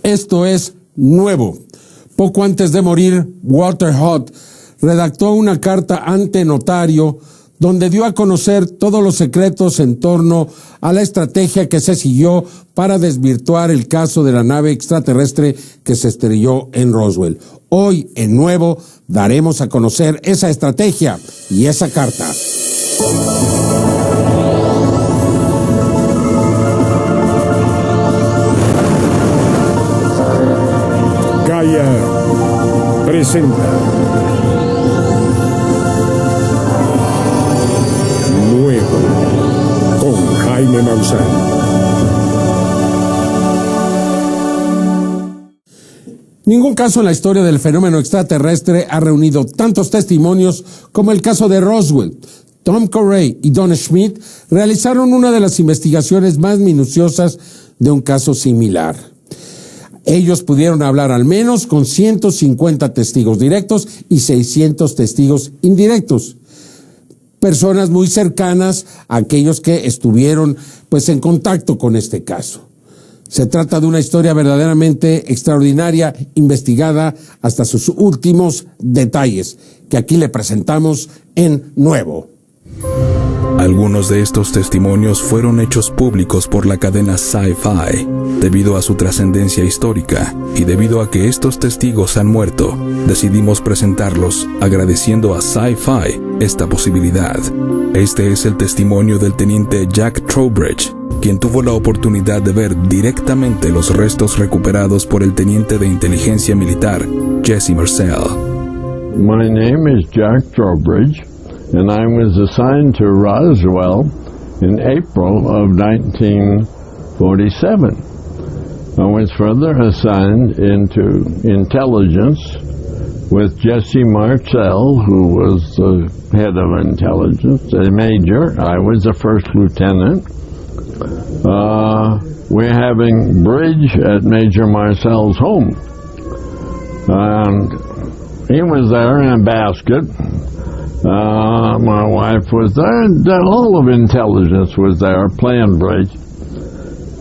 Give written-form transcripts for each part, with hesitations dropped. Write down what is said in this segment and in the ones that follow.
Esto es nuevo. Poco antes de morir, Walter Huth redactó una carta ante notario donde dio a conocer todos los secretos en torno a la estrategia que se siguió para desvirtuar el caso de la nave extraterrestre que se estrelló en Roswell. Hoy, en Nuevo, daremos a conocer esa estrategia y esa carta. Presenta Nuevo con Jaime Maussán. Ningún caso en la historia del fenómeno extraterrestre ha reunido tantos testimonios como el caso de Roswell. Tom Corey y Don Schmidt realizaron una de las investigaciones más minuciosas de un caso similar. Ellos pudieron hablar al menos con 150 testigos directos y 600 testigos indirectos. Personas muy cercanas a aquellos que estuvieron en contacto con este caso. Se trata de una historia verdaderamente extraordinaria, investigada hasta sus últimos detalles, que aquí le presentamos en Nuevo. Algunos de estos testimonios fueron hechos públicos por la cadena Sci-Fi, debido a su trascendencia histórica, y debido a que estos testigos han muerto, decidimos presentarlos agradeciendo a Sci-Fi esta posibilidad. Este es el testimonio del teniente Jack Trowbridge, quien tuvo la oportunidad de ver directamente los restos recuperados por el teniente de inteligencia militar, Jesse Marcel. My name is Jack Trowbridge, and I was assigned to Roswell in April of 1947. I was further assigned into intelligence with Jesse Marcel, who was the head of intelligence, a major. I was a first lieutenant. We're having bridge at Major Marcel's home. And he was there in a basket. My wife was there, and all of intelligence was there playing bridge,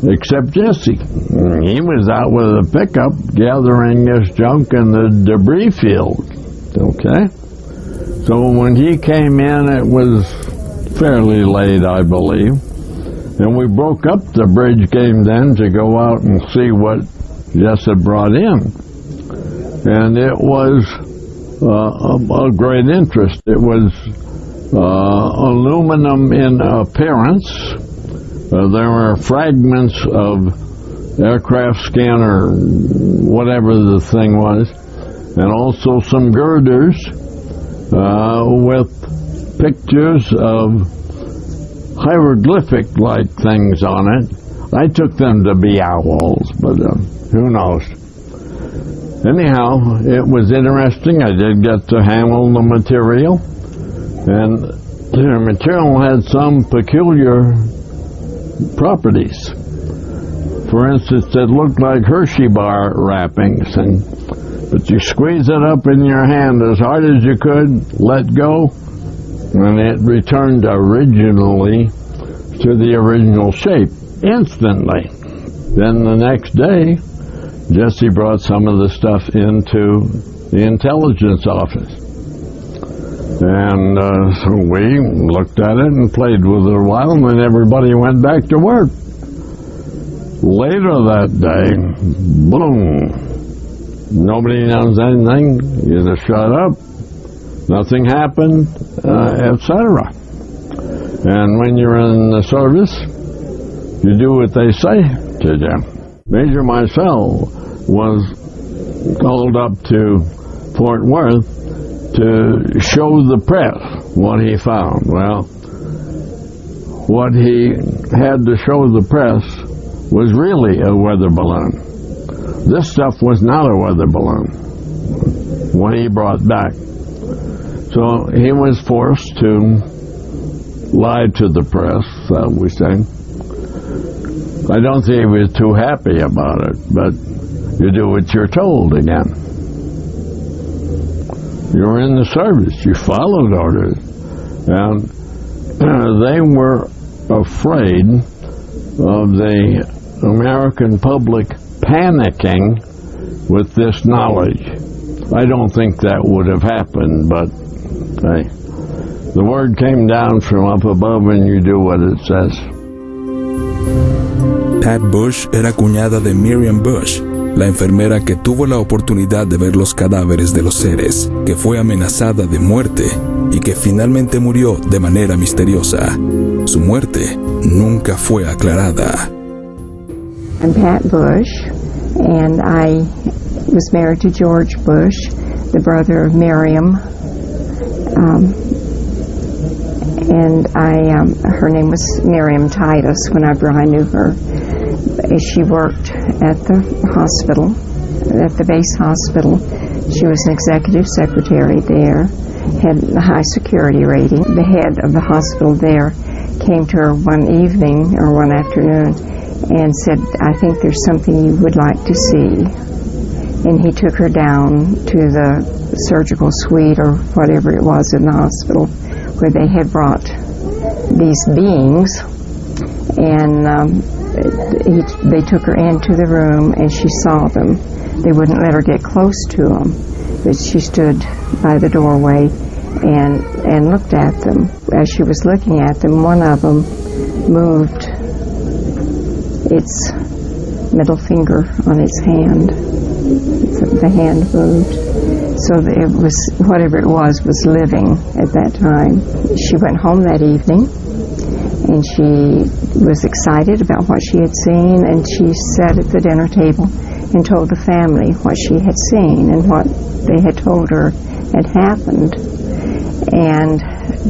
except Jesse. He was out with a pickup gathering this junk in the debris field, okay? So when he came in, it was fairly late, I believe, and we broke up the bridge game then to go out and see what Jesse brought in. And it was a great interest. It was aluminum in appearance. There were fragments of aircraft scanner, whatever the thing was, and also some girders with pictures of hieroglyphic-like things on it. I took them to be owls, but who knows? Anyhow, it was interesting. I did get to handle the material, and the material had some peculiar properties. For instance, it looked like Hershey bar wrappings, but you squeeze it up in your hand as hard as you could, let go, and it returned originally to the original shape instantly. Then the next day, Jesse brought some of the stuff into the intelligence office. And so we looked at it and played with it a while, and then everybody went back to work. Later that day, boom, nobody knows anything, you just shut up, nothing happened, etc. And when you're in the service, you do what they say to you. Major Marcel was called up to Fort Worth to show the press what he found. Well, what he had to show the press was really a weather balloon. This stuff was not a weather balloon, what he brought back. So he was forced to lie to the press, we say. I don't think he was too happy about it, but you do what you're told again. You're in the service. You followed orders. And they were afraid of the American public panicking with this knowledge. I don't think that would have happened, but hey, the word came down from up above and you do what it says. Pat Bush era cuñada de Miriam Bush, la enfermera que tuvo la oportunidad de ver los cadáveres de los seres, que fue amenazada de muerte y que finalmente murió de manera misteriosa. Su muerte nunca fue aclarada. I'm Pat Bush, and I was married to George Bush, the brother of Miriam. Her name was Miriam Titus when I knew her. She worked at the hospital, at the base hospital. She was an executive secretary there, had a high security rating. The head of the hospital there came to her one evening or one afternoon and said, I think there's something you would like to see. And he took her down to the surgical suite or whatever it was in the hospital where they had brought these beings, and they took her into the room and she saw them. They wouldn't let her get close to them, but she stood by the doorway and looked at them. As she was looking at them, one of them moved its middle finger on its hand. The hand moved. So it was, whatever it was living at that time. She went home that evening, and she was excited about what she had seen, and she sat at the dinner table and told the family what she had seen and what they had told her had happened. And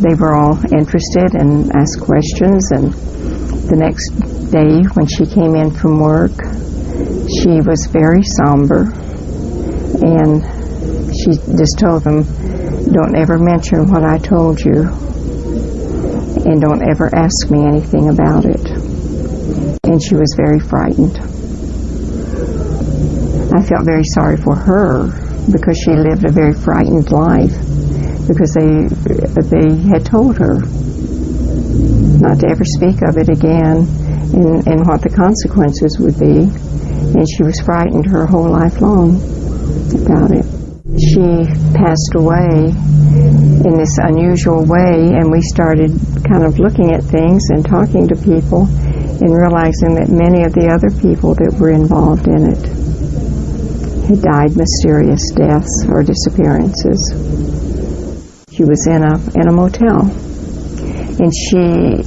they were all interested and asked questions, and the next day when she came in from work, she was very somber, and she just told them, don't ever mention what I told you, and don't ever ask me anything about it. And she was very frightened. I felt very sorry for her because she lived a very frightened life, because they had told her not to ever speak of it again and what the consequences would be. And she was frightened her whole life long about it. She passed away in this unusual way, and we started kind of looking at things and talking to people and realizing that many of the other people that were involved in it had died mysterious deaths or disappearances. She was in a motel, and she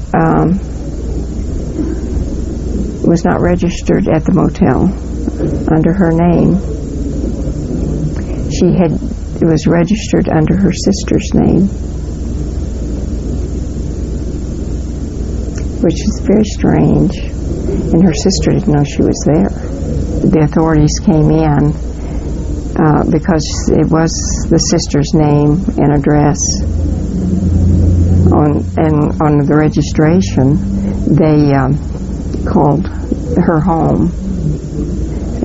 was not registered at the motel under her name. She was registered under her sister's name, which is very strange, and her sister didn't know she was there. The authorities came in because it was the sister's name and address on the registration. They called her home,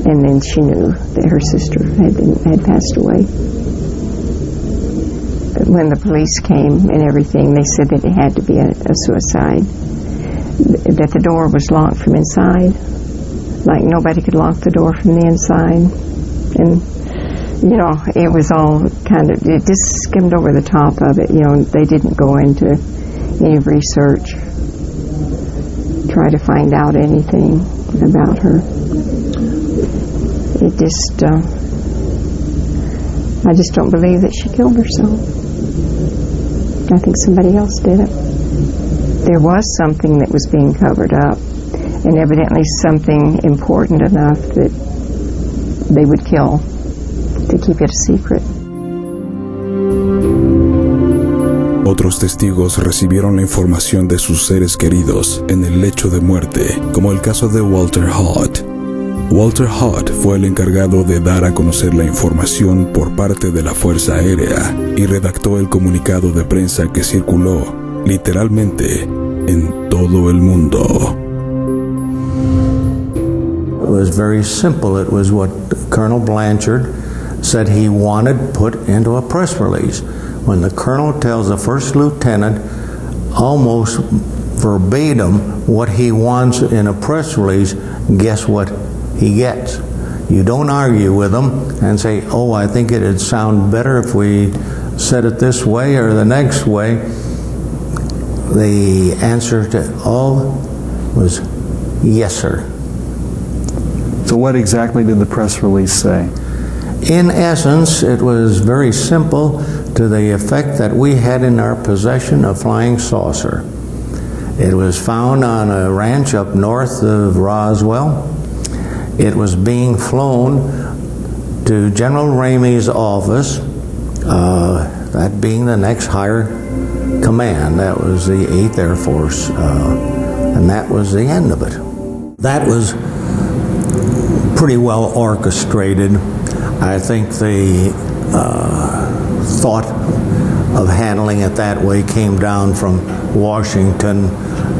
and then she knew that her sister had passed away. When the police came and everything, they said that it had to be a suicide, that the door was locked from inside, like nobody could lock the door from the inside. And you know, it was all it just skimmed over the top of it. You know, they didn't go into any research, try to find out anything about her. It just, I just don't believe that she killed herself. I think somebody else did it. There was something that was being covered up, and evidently something important enough that they would kill to keep it a secret. Otros testigos recibieron la información de sus seres queridos en el lecho de muerte, como el caso de Walter Haut. Walter Haut fue el encargado de dar a conocer la información por parte de la Fuerza Aérea y redactó el comunicado de prensa que circuló, literalmente, en todo el mundo. It was very simple. It was what Colonel Blanchard said he wanted put into a press release. When the colonel tells the first lieutenant almost verbatim what he wants in a press release, guess what he gets? You don't argue with them and say, oh, I think it'd sound better if we said it this way or the next way. The answer to all was yes, sir. So what exactly did the press release say? In essence, it was very simple, to the effect that we had in our possession a flying saucer. It was found on a ranch up north of Roswell. It was being flown to General Ramey's office, that being the next higher command. That was the 8th Air Force, and that was the end of it. That was pretty well orchestrated. I think the thought of handling it that way came down from Washington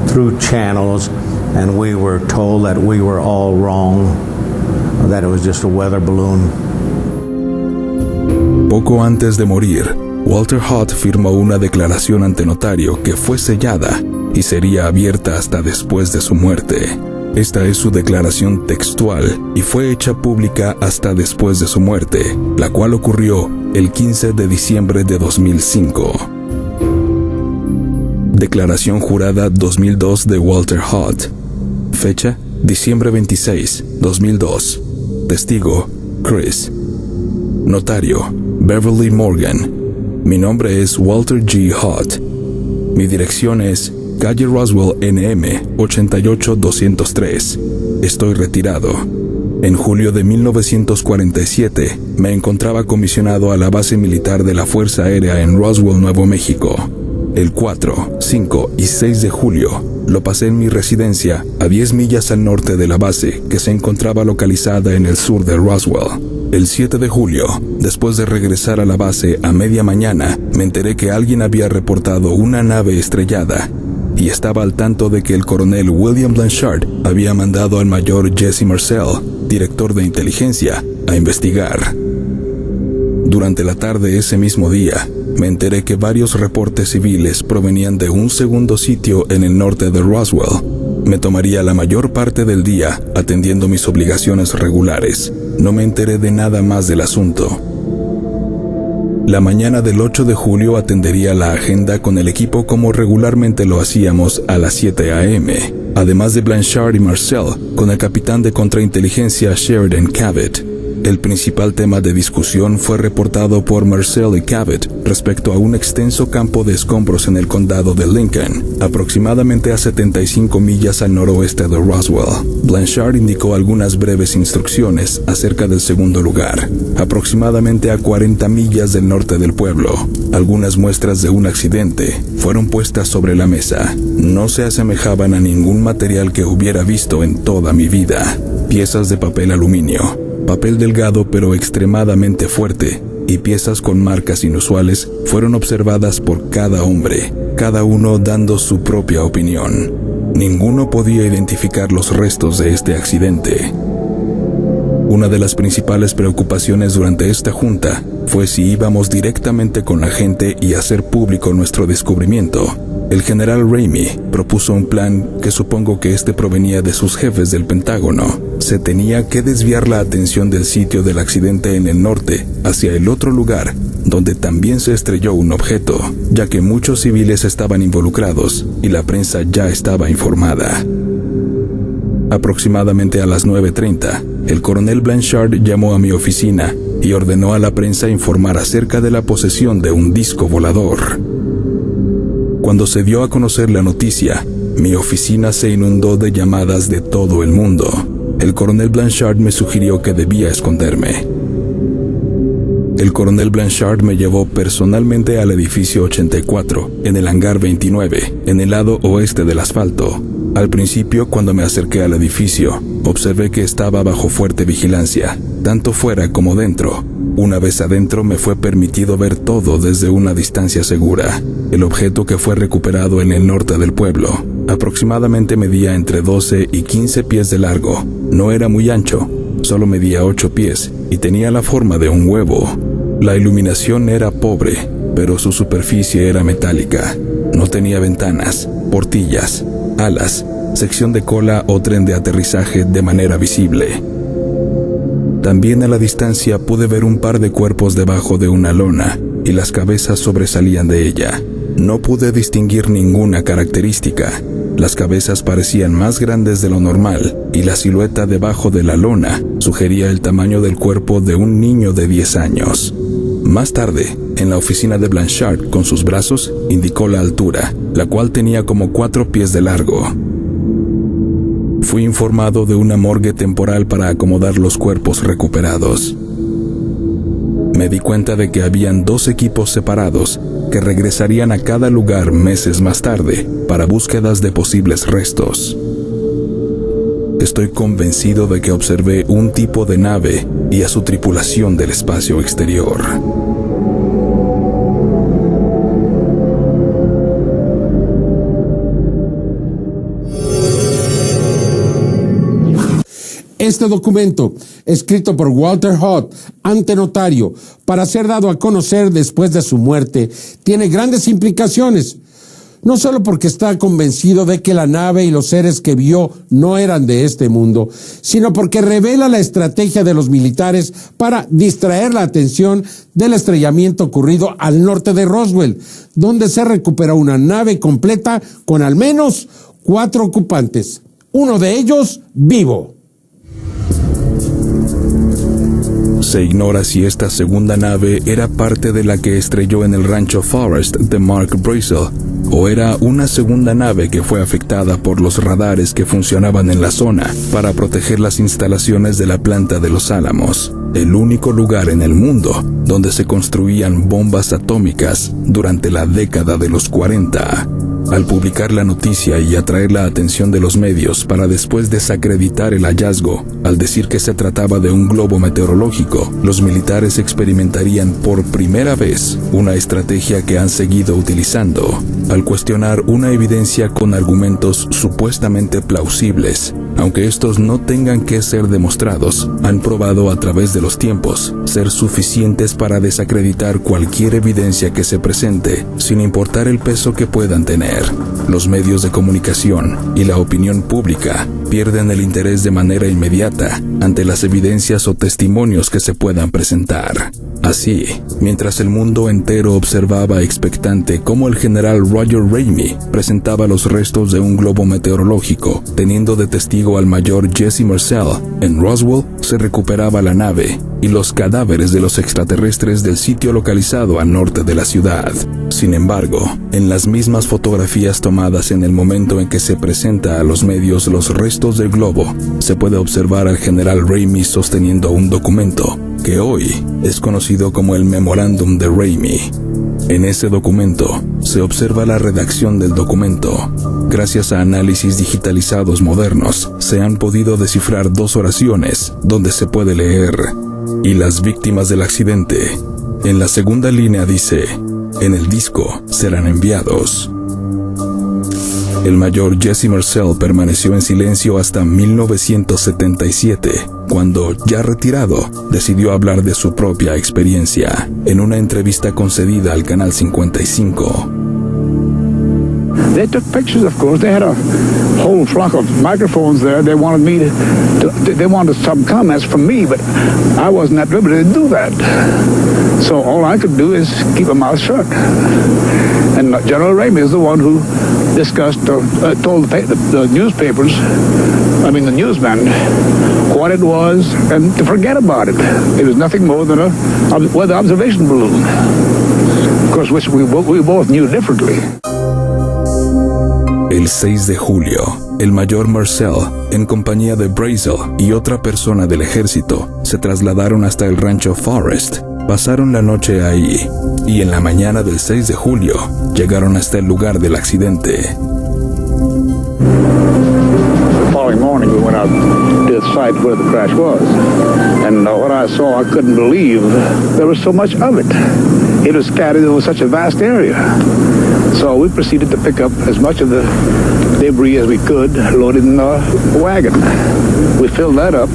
through channels, and we were told that we were all wrong, that it was just a weather balloon. Poco antes de morir, Walter Haut firmó una declaración ante notario que fue sellada y sería abierta hasta después de su muerte. Esta es su declaración textual y fue hecha pública hasta después de su muerte, la cual ocurrió el 15 de diciembre de 2005. Declaración jurada 2002 de Walter Haut. Fecha: diciembre 26, 2002. Testigo: Chris. Notario: Beverly Morgan. Mi nombre es Walter G. Haut. Mi dirección es calle Roswell NM 88203. Estoy retirado. En julio de 1947 me encontraba comisionado a la base militar de la Fuerza Aérea en Roswell, Nuevo México. El 4, 5 y 6 de julio lo pasé en mi residencia a 10 millas al norte de la base, que se encontraba localizada en el sur de Roswell. El 7 de julio, después de regresar a la base a media mañana, me enteré que alguien había reportado una nave estrellada y estaba al tanto de que el coronel William Blanchard había mandado al mayor Jesse Marcel, director de inteligencia, a investigar. Durante la tarde ese mismo día, me enteré que varios reportes civiles provenían de un segundo sitio en el norte de Roswell. Me tomaría la mayor parte del día atendiendo mis obligaciones regulares. No me enteré de nada más del asunto. La mañana del 8 de julio atendería la agenda con el equipo como regularmente lo hacíamos a las 7 a.m., además de Blanchard y Marcel, con el capitán de contrainteligencia Sheridan Cabot. El principal tema de discusión fue reportado por Marcel y Cabot respecto a un extenso campo de escombros en el condado de Lincoln, aproximadamente a 75 millas al noroeste de Roswell. Blanchard indicó algunas breves instrucciones acerca del segundo lugar, aproximadamente a 40 millas del norte del pueblo. Algunas muestras de un accidente fueron puestas sobre la mesa. No se asemejaban a ningún material que hubiera visto en toda mi vida. Piezas de papel aluminio, papel delgado pero extremadamente fuerte, y piezas con marcas inusuales fueron observadas por cada hombre, cada uno dando su propia opinión. Ninguno podía identificar los restos de este accidente. Una de las principales preocupaciones durante esta junta fue si íbamos directamente con la gente y hacer público nuestro descubrimiento. El general Ramey propuso un plan que supongo que provenía de sus jefes del Pentágono. Se tenía que desviar la atención del sitio del accidente en el norte hacia el otro lugar, donde también se estrelló un objeto, ya que muchos civiles estaban involucrados y la prensa ya estaba informada. Aproximadamente a las 9:30, el coronel Blanchard llamó a mi oficina y ordenó a la prensa informar acerca de la posesión de un disco volador. Cuando se dio a conocer la noticia, mi oficina se inundó de llamadas de todo el mundo. El coronel Blanchard me sugirió que debía esconderme. El coronel Blanchard me llevó personalmente al edificio 84, en el hangar 29, en el lado oeste del asfalto. Al principio, cuando me acerqué al edificio, observé que estaba bajo fuerte vigilancia, tanto fuera como dentro. Una vez adentro me fue permitido ver todo desde una distancia segura. El objeto que fue recuperado en el norte del pueblo aproximadamente medía entre 12 y 15 pies de largo. No era muy ancho, solo medía 8 pies y tenía la forma de un huevo. La iluminación era pobre, pero su superficie era metálica. No tenía ventanas, portillas, alas, sección de cola o tren de aterrizaje de manera visible. También a la distancia pude ver un par de cuerpos debajo de una lona y las cabezas sobresalían de ella. No pude distinguir ninguna característica. Las cabezas parecían más grandes de lo normal y la silueta debajo de la lona sugería el tamaño del cuerpo de un niño de 10 años. Más tarde, en la oficina de Blanchard, con sus brazos, indicó la altura, la cual tenía como 4 pies de largo. Fui informado de una morgue temporal para acomodar los cuerpos recuperados. Me di cuenta de que habían 2 equipos separados que regresarían a cada lugar meses más tarde para búsquedas de posibles restos. Estoy convencido de que observé un tipo de nave y a su tripulación del espacio exterior. Este documento, escrito por Walter Hutt, ante notario, para ser dado a conocer después de su muerte, tiene grandes implicaciones. No solo porque está convencido de que la nave y los seres que vio no eran de este mundo, sino porque revela la estrategia de los militares para distraer la atención del estrellamiento ocurrido al norte de Roswell, donde se recuperó una nave completa con al menos 4 ocupantes, uno de ellos vivo. Se ignora si esta segunda nave era parte de la que estrelló en el rancho Forest de Mark Brazel, o era una segunda nave que fue afectada por los radares que funcionaban en la zona para proteger las instalaciones de la planta de Los Álamos, el único lugar en el mundo donde se construían bombas atómicas durante la década de los 40. Al publicar la noticia y atraer la atención de los medios para después desacreditar el hallazgo, al decir que se trataba de un globo meteorológico, los militares experimentarían por primera vez una estrategia que han seguido utilizando. Al cuestionar una evidencia con argumentos supuestamente plausibles, aunque estos no tengan que ser demostrados, han probado a través de los tiempos ser suficientes para desacreditar cualquier evidencia que se presente, sin importar el peso que puedan tener. Los medios de comunicación y la opinión pública pierden el interés de manera inmediata ante las evidencias o testimonios que se puedan presentar. Así, mientras el mundo entero observaba expectante cómo el general Roger Ramey presentaba los restos de un globo meteorológico, teniendo de testigo al mayor Jesse Marcel, en Roswell se recuperaba la nave y los cadáveres de los extraterrestres del sitio localizado al norte de la ciudad. Sin embargo, en las mismas fotografías tomadas en el momento en que se presenta a los medios los restos del globo, se puede observar al general Ramey sosteniendo un documento que hoy es conocido como el Memorándum de Ramey. En ese documento se observa la redacción del documento. Gracias a análisis digitalizados modernos, se han podido descifrar 2 oraciones donde se puede leer: "y las víctimas del accidente". En la segunda línea dice: "en el disco serán enviados". El mayor Jesse Marcel permaneció en silencio hasta 1977, cuando, ya retirado, decidió hablar de su propia experiencia, en una entrevista concedida al Canal 55. They took pictures, of course. They had a whole flock of microphones there. They wanted me they wanted some comments from me, but I wasn't at liberty to do that. So all I could do is keep my mouth shut. And General Ramey is the one who discussed, told the newspapers, I mean the newsmen, what it was and to forget about it. It was nothing more than a weather observation balloon. Of course, which we both knew differently. El 6 de julio, el mayor Marcel, en compañía de Brazel y otra persona del ejército, se trasladaron hasta el rancho Forest. Pasaron la noche ahí, y en la mañana del 6 de julio, llegaron hasta el lugar del accidente. The following morning we went out to the site where the crash was, and what I saw I couldn't believe. There was so much of it. It was scattered over such a vast area. So we proceeded to pick up as much of the debris as we could, loaded in a wagon. We filled that up.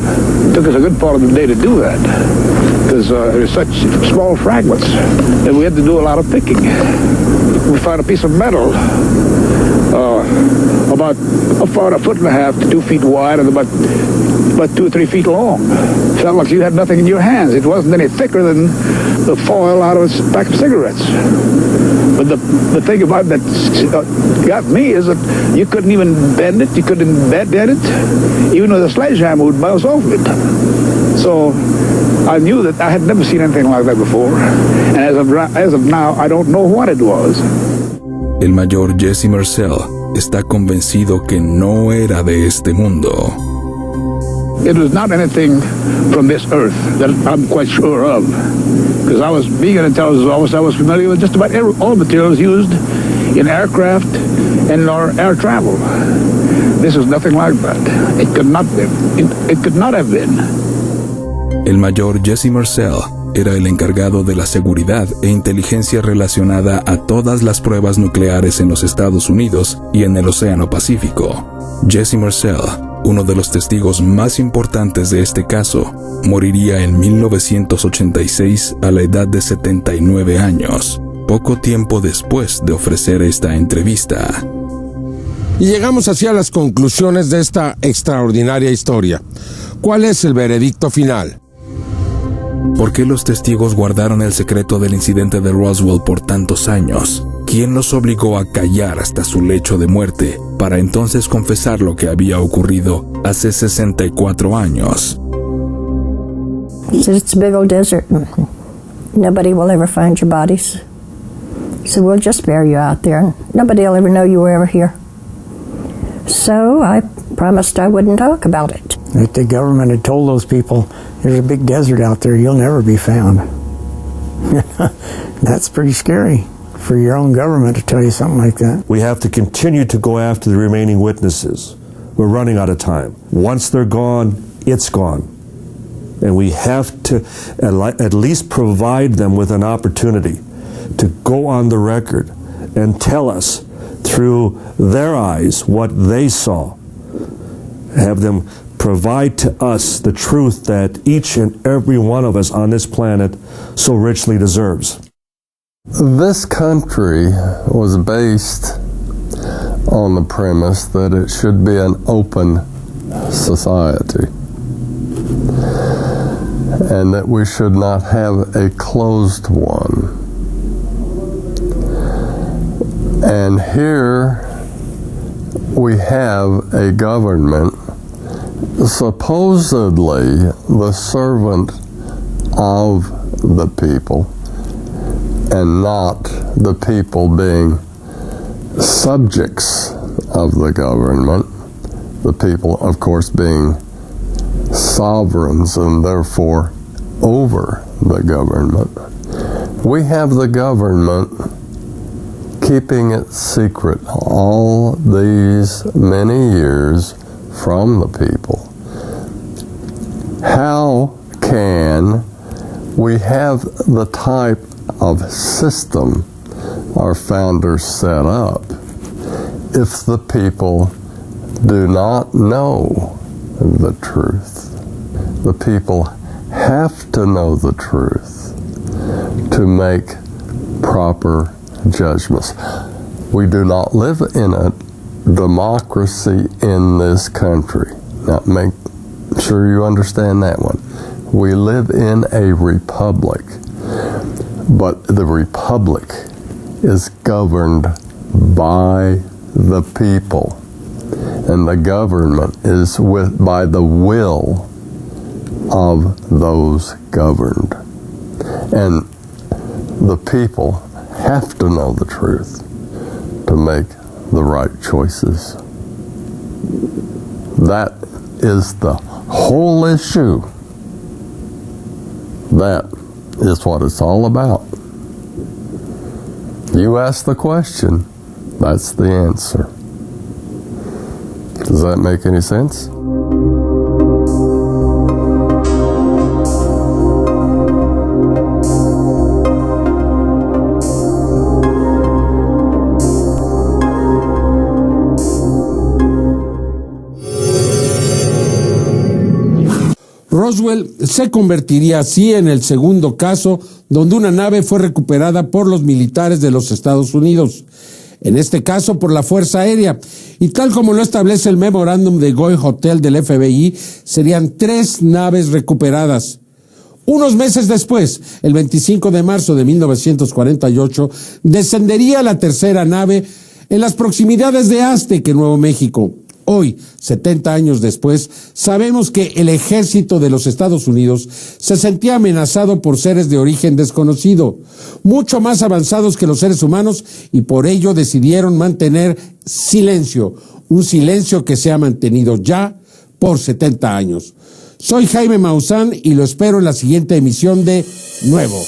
It took us a good part of the day to do that, because there's such small fragments that we had to do a lot of picking. We found a piece of metal about a foot and a half to 2 feet wide and about about 2 or 3 feet long. It felt like you had nothing in your hands. It wasn't any thicker than the foil out of a pack of cigarettes. But the thing about that got me is that you couldn't even bend it, you couldn't bend it, even with a sledgehammer would bounce off of it. So I knew that I had never seen anything like that before, and as of now, I don't know what it was. El mayor Jesse Marcel está convencido que no era de este mundo. It was not anything from this earth that I'm quite sure of, because I was, being an intelligence officer, I was familiar with just about all materials used in aircraft and or air travel. This is nothing like that. It could not be. It could not have been. El mayor Jesse Marcel era el encargado de la seguridad e inteligencia relacionada a todas las pruebas nucleares en los Estados Unidos y en el Océano Pacífico. Jesse Marcel, uno de los testigos más importantes de este caso, moriría en 1986 a la edad de 79 años, poco tiempo después de ofrecer esta entrevista. Y llegamos así a las conclusiones de esta extraordinaria historia. ¿Cuál es el veredicto final? ¿Por qué los testigos guardaron el secreto del incidente de Roswell por tantos años? ¿Quién los obligó a callar hasta su lecho de muerte para entonces confesar lo que había ocurrido hace 64 años? It's a big old desert. Nobody will ever find your bodies. So we'll just bury you out there, and nobody will ever know you were ever here. So I promised I wouldn't talk about it. If the government had told those people, there's a big desert out there, you'll never be found. That's pretty scary for your own government to tell you something like that. We have to continue to go after the remaining witnesses. We're running out of time. Once they're gone, it's gone. And we have to at least provide them with an opportunity to go on the record and tell us through their eyes what they saw. Have them provide to us the truth that each and every one of us on this planet so richly deserves. This country was based on the premise that it should be an open society and that we should not have a closed one. And here we have a government supposedly the servant of the people and not the people being subjects of the government, the people of course being sovereigns and therefore over the government. We have the government keeping it secret all these many years from the people. How can we have the type of system our founders set up if the people do not know the truth? The people have to know the truth to make proper judgments. We do not live in a democracy in this country. Now, make sure you understand that one. We live in a republic, but the republic is governed by the people, and the government is by the will of those governed. And the people have to know the truth to make the right choices. That is the whole issue. That is what it's all about. You ask the question, that's the answer. Does that make any sense? Roswell se convertiría así en el segundo caso donde una nave fue recuperada por los militares de los Estados Unidos. en este caso por la Fuerza Aérea, y tal como lo establece el memorándum de Goy Hotel del FBI, serían 3 naves recuperadas. Unos meses después, el 25 de marzo de 1948, descendería la tercera nave en las proximidades de Aztec, en Nuevo México. Hoy, 70 años después, sabemos que el ejército de los Estados Unidos se sentía amenazado por seres de origen desconocido, mucho más avanzados que los seres humanos, y por ello decidieron mantener silencio, un silencio que se ha mantenido ya por 70 años. Soy Jaime Maussán y lo espero en la siguiente emisión de Nuevo.